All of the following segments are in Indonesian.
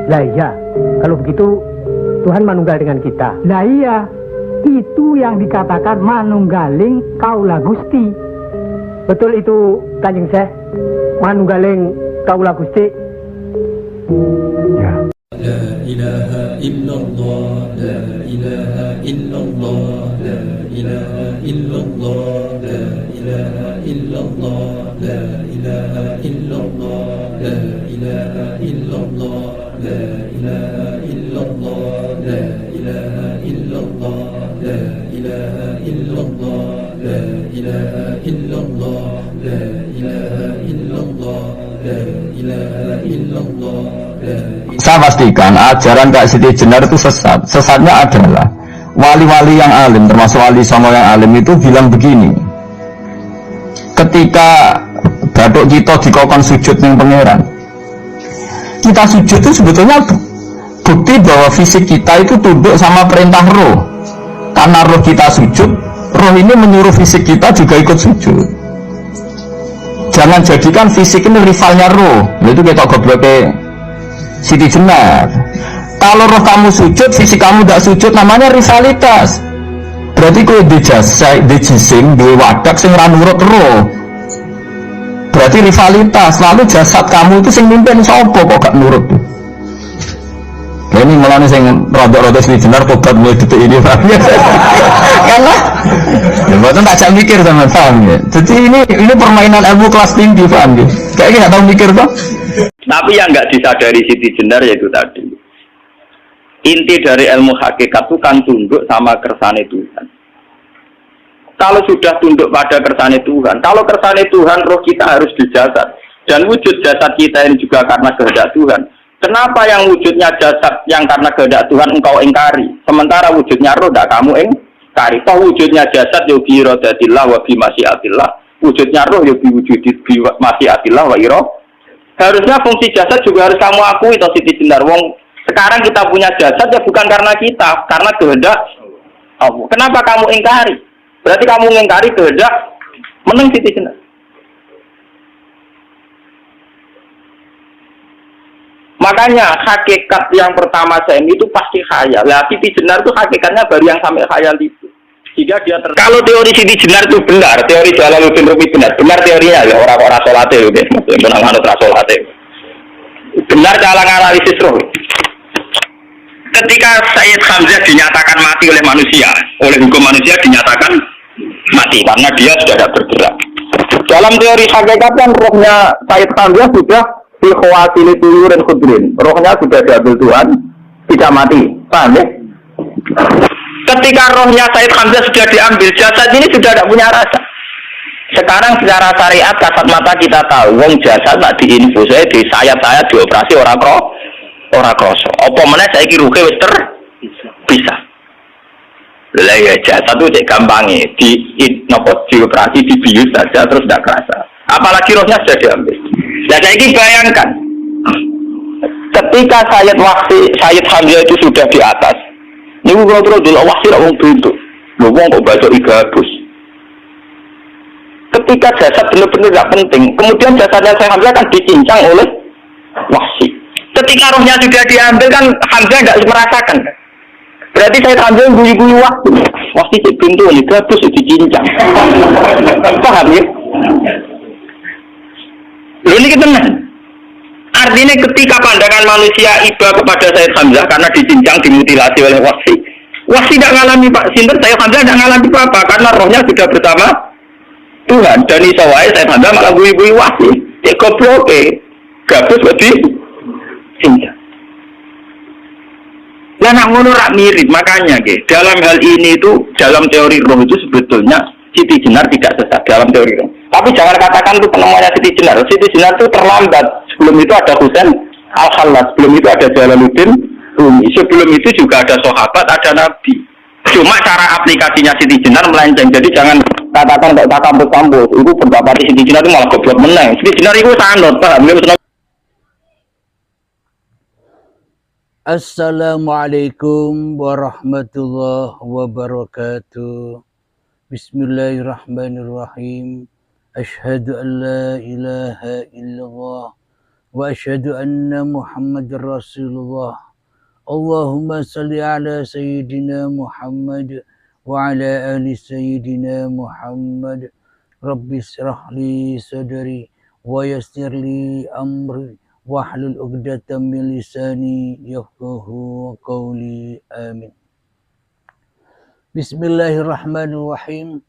Lah iya, kalau begitu Tuhan manunggal dengan kita. Lah iya, itu yang dikatakan manunggaling Kaula Gusti. Betul itu Kanjeng Syekh, manunggaling Kaula Gusti. Ya. La ilaha illallah, la ilaha illallah, la ilaha illallah, la ilaha illallah, la ilaha illallah, la ilaha illallah, la ilaha illallah, la ilaha illallah, la ilaha illallah, la ilaha illallah, la ilaha illallah, la ilaha illallah. Saya pastikan ajaran Kak Siti Jenar itu sesat. Sesatnya adalah wali-wali yang alim, termasuk wali songo yang alim itu bilang begini. Ketika batuk kita dikokon sujud yang pangeran, kita sujud itu sebetulnya bukti bahwa fisik kita itu tunduk sama perintah roh. Karena roh kita sujud, roh ini menyuruh fisik kita juga ikut sujud. Jangan jadikan fisik ini rivalnya roh. Itu kita gobloknya Siti Jenar. Kalau roh kamu sujud, fisik kamu tidak sujud, namanya rivalitas. Berarti kau di jisim, di wadak sing ra nurut roh. Berarti rivalitas. Lalu jasad kamu itu sing mimpin sapa kok gak nurut tuh. Nah, ini mulanya sing rada-rada Siti Jenar tobat mulai detik ini. Karena ya betul tak mikir sama paham ya. Jadi ini permainan ilmu kelas tinggi paham ya. Kayaknya nggak tahu mikir toh. Tapi yang nggak disadari Siti Jenar yaitu tadi, inti dari ilmu hakikat itu kan tunduk sama kersane Tuhan. Kalau sudah tunduk pada kersane Tuhan, kalau kersane Tuhan roh kita harus di jasad, dan wujud jasad kita ini juga karena kehendak Tuhan. Kenapa yang wujudnya jasad yang karena kehendak Tuhan engkau ingkari, sementara wujudnya roh tidak kamu ingkari? Toh wujudnya jasad yogi rodatillah wa bimasyiatillah, wujudnya roh yogi wujudi bimasyiatillah wa iroh. Harusnya fungsi jasad juga harus kamu akui toh Siti Jenar. Wong sekarang kita punya jasad ya bukan karena kita, karena kehendak Allah. Kenapa kamu ingkari? Berarti kamu ingkari kehendak meneng Siti Jenar. Makanya hakikat yang pertama saya itu pasti khayal. Lah Siti Jenar itu hakikatnya baru yang sampai khayal itu. Jika dia kalau teori Siti Jenar itu benar, teori Jalaluddin Rumi benar teorinya ya orang-orang salate itu deh, benar manut salate. Benar dalam analisis roh. Ketika Sayyid Hamzah dinyatakan mati oleh manusia, oleh hukum manusia dinyatakan mati karena dia sudah tidak bergerak. Dalam teori hakikat kan rohnya Sayyid Hamzah sudah di khawatili tuyur dan khudrin. Rohnya sudah diambil Tuhan, tidak mati. Paham ya? Ketika rohnya Sayyid Hamzah sudah diambil, jasad ini sudah tidak punya rasa. Sekarang secara syariat kasat mata kita tahu, wong jasad tak diinfus, saya di sayap-sayap dioperasi orang kroso. Apa mana saya kira ruhe wis bisa. Lah ya jasad itu cek gampangnya dioperasi dibius saja terus tidak kerasa. Apalagi rohnya sudah diambil. Nah saya ini bayangkan, ketika Sayyid Hamzah itu sudah di atas. Ini kalau terus dulu wahsi lah wong bentuk, lu wong kok baca igabus. Ketika jasad benar-benar tidak penting, kemudian jasadnya Sayyid Hamzah kan dicincang oleh wahsi. Ketika rohnya sudah diambil kan Hamzah tidak merasakan. Berarti Sayyid Hamzah guyu-guyu waktu. Wahsi cek bentuk igabus dicincang. Paham ya? Lalu ini kita artinya ketika pandangan manusia iba kepada Sayyid Hamzah karena dicincang, dimutilasi oleh wahsi tidak mengalami Pak Sinten, Sayyid Hamzah tidak mengalami apa-apa karena rohnya sudah bersama Tuhan. Dan isawai Sayyid Hamzah malah bui-bui wahsi cek goblok gabus wedi cincang. Lah nak ngono rak mirip. Makanya dalam hal ini itu dalam teori roh itu sebetulnya Siti Jenar tidak sesat dalam teori roh. Tapi jangan katakan itu penemuannya Siti Jenar. Siti Jenar itu terlambat. Sebelum itu ada Husain Al-Khallas, sebelum itu ada Jalaluddin Rumi, sebelum itu juga ada sahabat, ada nabi. Cuma cara aplikasinya Siti Jenar melenceng. Jadi jangan katakan tak kampus-kampus. Itu pendapat Siti Jenar itu malah goblok meneng. Siti Jenar itu sanut, paham? Assalamualaikum warahmatullahi wabarakatuh. Bismillahirrahmanirrahim. Asyhadu an la ilaha illallah وأشهد أن محمد رسول الله. اللهم صل على سيدنا محمد وعلى آل سيدنا محمد. رب اشرح لي صدري ويسر لي أمري واحلل عقدة من لساني يفقهوا قولي. آمين. Bismillahirrahmanirrahim.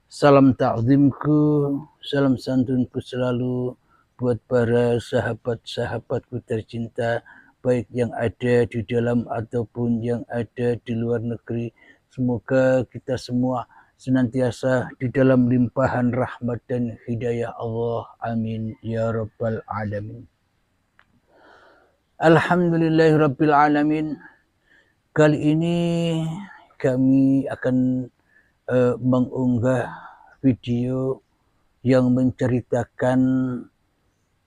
Salam takzimku, salam santunku selalu buat para sahabat-sahabatku tercinta, baik yang ada di dalam ataupun yang ada di luar negeri. Semoga kita semua senantiasa di dalam limpahan rahmat dan hidayah Allah. Amin ya rabbal alamin. Alhamdulillahirabbil alamin. Kali ini kami akan mengunggah video yang menceritakan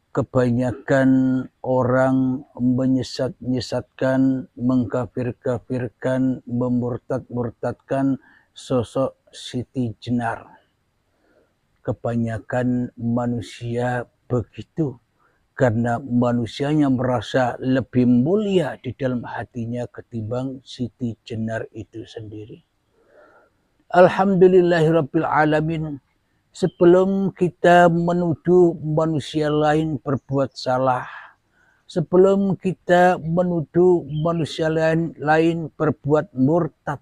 kebanyakan orang menyesat-nyesatkan, mengkafir-kafirkan, memurtad-murtadkan sosok Siti Jenar. Kebanyakan manusia begitu, karena manusianya merasa lebih mulia di dalam hatinya ketimbang Siti Jenar itu sendiri. Alhamdulillahirabbil alamin. Sebelum kita menuduh manusia lain berbuat salah, sebelum kita menuduh manusia lain berbuat murtad,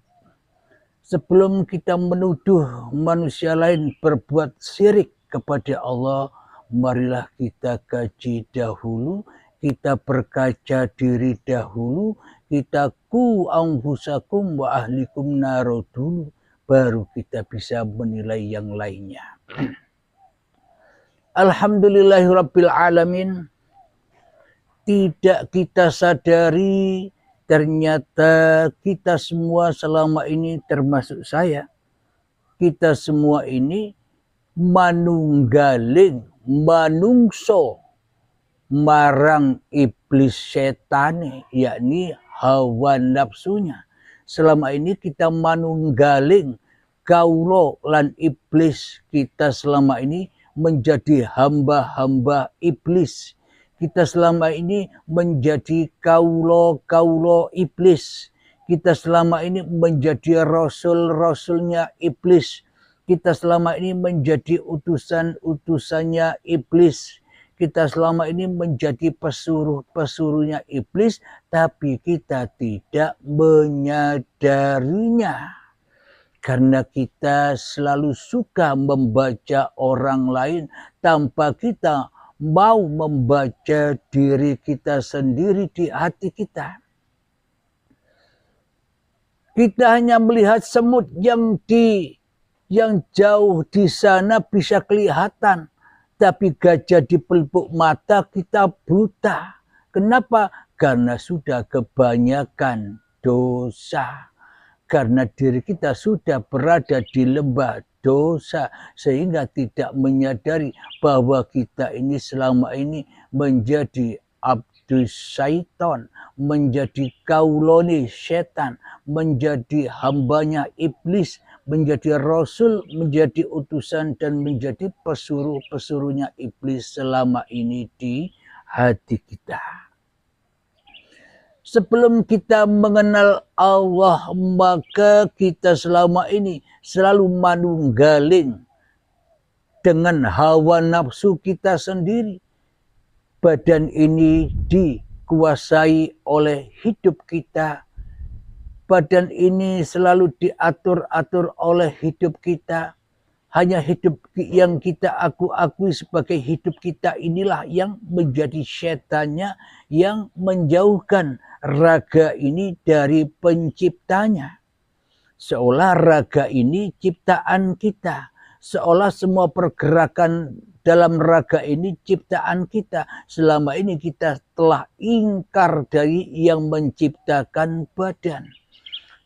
sebelum kita menuduh manusia lain berbuat syirik kepada Allah, marilah kita kaji dahulu, kita berkaca diri dahulu, kita ku anfusakum wa ahlikum naro dulu, baru kita bisa menilai yang lainnya. Alhamdulillahirabbil alamin. Tidak kita sadari, ternyata kita semua selama ini, termasuk saya, kita semua ini manunggaling, manungso marang iblis setane, yakni hawa nafsunya. Selama ini kita manunggaling kaulo lan iblis, kita selama ini menjadi hamba-hamba iblis. Kita selama ini menjadi kaulo-kaulo iblis. Kita selama ini menjadi rasul-rasulnya iblis. Kita selama ini menjadi utusan-utusannya iblis. Kita selama ini menjadi pesuruh-pesuruhnya iblis, tapi kita tidak menyadarinya. Karena kita selalu suka membaca orang lain tanpa kita mau membaca diri kita sendiri di hati kita. Kita hanya melihat semut yang jauh di sana bisa kelihatan. Tapi gajah di pelupuk mata kita buta. Kenapa? Karena sudah kebanyakan dosa. Karena diri kita sudah berada di lembah dosa. Sehingga tidak menyadari bahwa kita ini selama ini menjadi abdus syaitan. Menjadi kauloni setan. Menjadi hambanya iblis. Menjadi rasul, menjadi utusan, dan menjadi pesuruh-pesuruhnya iblis selama ini di hati kita. Sebelum kita mengenal Allah, maka kita selama ini selalu manunggaling dengan hawa nafsu kita sendiri. Badan ini dikuasai oleh hidup kita. Badan ini selalu diatur-atur oleh hidup kita. Hanya hidup yang kita akui sebagai hidup kita inilah yang menjadi setannya, yang menjauhkan raga ini dari penciptanya. Seolah raga ini ciptaan kita. Seolah semua pergerakan dalam raga ini ciptaan kita. Selama ini kita telah ingkar dari yang menciptakan badan.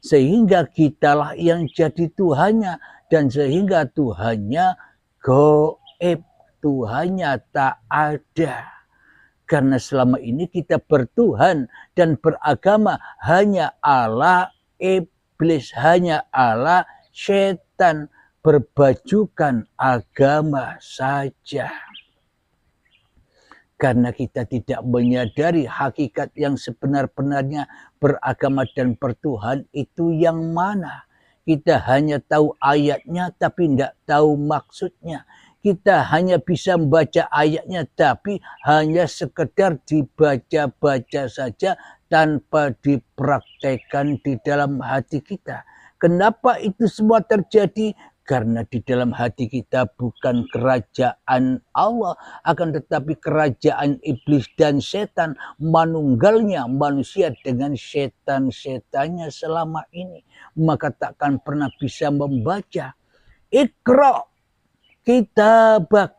Sehingga kitalah yang jadi Tuhannya. Dan sehingga Tuhannya gaib. Tuhannya tak ada. Karena selama ini kita bertuhan dan beragama hanya ala iblis. Hanya ala setan. Berbajukan agama saja. karena kita tidak menyadari hakikat yang sebenar-benarnya beragama dan bertuhan itu yang mana. Kita hanya tahu ayatnya tapi tidak tahu maksudnya. Kita hanya bisa membaca ayatnya tapi hanya sekedar dibaca-baca saja tanpa dipraktekkan di dalam hati kita. Kenapa itu semua terjadi? Karena di dalam hati kita bukan kerajaan Allah, akan tetapi kerajaan iblis dan setan, manunggalnya manusia dengan setan-setannya selama ini. Maka takkan pernah bisa membaca. Iqra kitabak,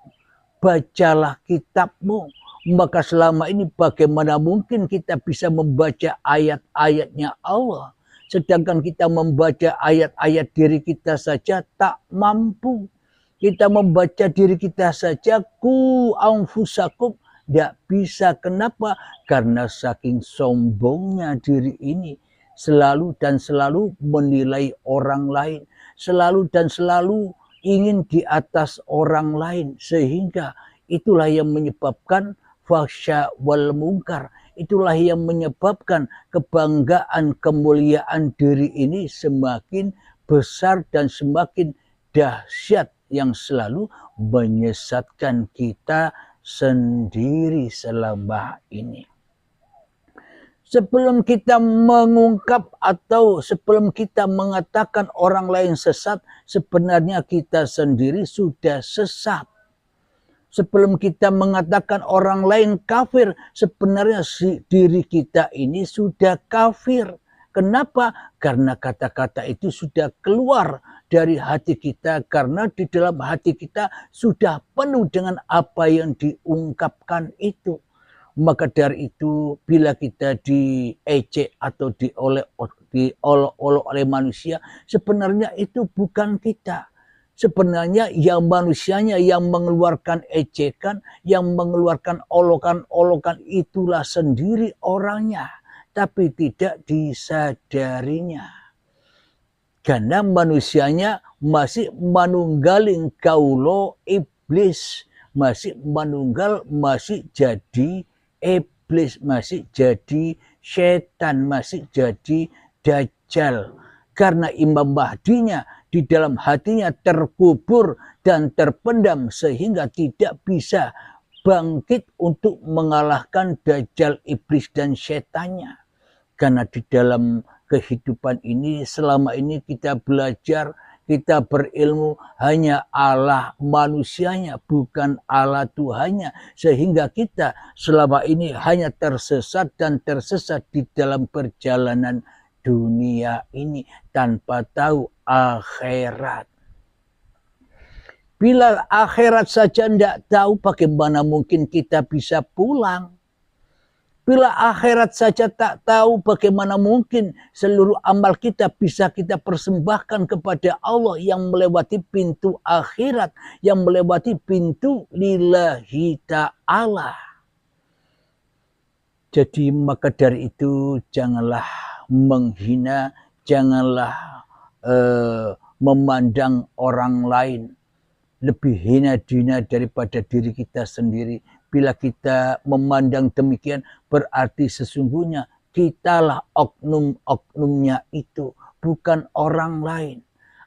bacalah kitabmu. Maka selama ini bagaimana mungkin kita bisa membaca ayat-ayatnya Allah? Sedangkan kita membaca ayat-ayat diri kita saja tak mampu. Kita membaca diri kita saja ku anfusakum tidak bisa. Kenapa? Karena saking sombongnya diri ini. Selalu dan selalu menilai orang lain. Selalu dan selalu ingin di atas orang lain. Sehingga itulah yang menyebabkan fahsya wal mungkar. Itulah yang menyebabkan kebanggaan, kemuliaan diri ini semakin besar dan semakin dahsyat yang selalu menyesatkan kita sendiri selama ini. Sebelum kita mengungkap atau sebelum kita mengatakan orang lain sesat, sebenarnya kita sendiri sudah sesat. Sebelum kita mengatakan orang lain kafir, sebenarnya diri kita ini sudah kafir. Kenapa? Karena kata-kata itu sudah keluar dari hati kita. Karena di dalam hati kita sudah penuh dengan apa yang diungkapkan itu. Maka dari itu, bila kita diejek atau diolok-olok oleh manusia, sebenarnya itu bukan kita. Sebenarnya yang manusianya yang mengeluarkan ejekan, yang mengeluarkan olokan-olokan itulah sendiri orangnya. Tapi tidak disadarinya. Karena manusianya masih manunggaling kaulo iblis. Masih manunggal, masih jadi iblis, masih jadi setan, masih jadi dajjal. Karena Imam Mahdinya di dalam hatinya terkubur dan terpendam sehingga tidak bisa bangkit untuk mengalahkan dajjal, iblis dan setannya. Karena di dalam kehidupan ini selama ini kita belajar, kita berilmu hanya Allah manusianya, bukan Allah Tuhannya. Sehingga kita selama ini hanya tersesat dan tersesat di dalam perjalanan dunia ini tanpa tahu akhirat. Bila akhirat saja tidak tahu, bagaimana mungkin kita bisa pulang? Bila akhirat saja tak tahu, bagaimana mungkin seluruh amal kita bisa kita persembahkan kepada Allah yang melewati pintu akhirat, yang melewati pintu lillahi ta'ala. Jadi maka dari itu janganlah menghina, janganlah memandang orang lain lebih hina-dina daripada diri kita sendiri. Bila kita memandang demikian, berarti sesungguhnya kitalah oknum-oknumnya itu, bukan orang lain.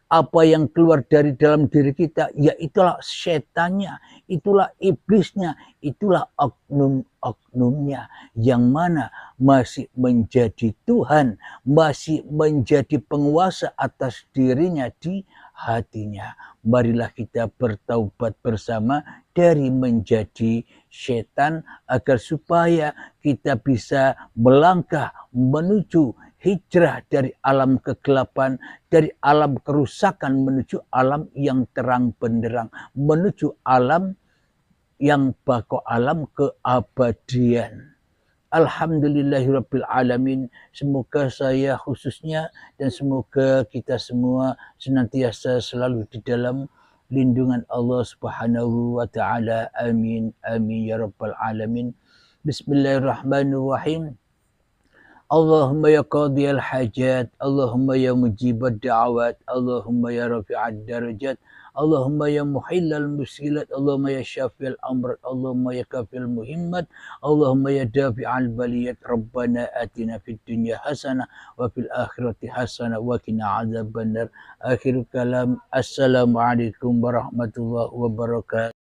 Apa yang keluar dari dalam diri kita, ya itulah setannya, itulah iblisnya, itulah oknum-oknumnya. Yang mana masih menjadi Tuhan, masih menjadi penguasa atas dirinya di hatinya. Marilah kita bertaubat bersama dari menjadi setan agar supaya kita bisa melangkah menuju hijrah dari alam kegelapan, dari alam kerusakan menuju alam yang terang benderang, menuju alam yang bako alam keabadian. Alhamdulillahirabbil alamin. Semoga saya khususnya dan semoga kita semua senantiasa selalu di dalam lindungan Allah Subhanahu wa taala. Amin amin ya rabbal alamin. Bismillahirrahmanirrahim. Allahumma ya qadiyal hajat, Allahumma ya mujibad da'awat, Allahumma ya rafi'ad darajat, Allahumma ya muhillal muskilat, Allahumma ya syafi'al amrat, Allahumma ya kafil muhimmat, Allahumma ya dafi'al baliyat, Rabbana atina fid dunya hasanah wa fil akhirati hasanah wa qina adzabannar. Akhir kalam, assalamualaikum warahmatullahi wabarakatuh.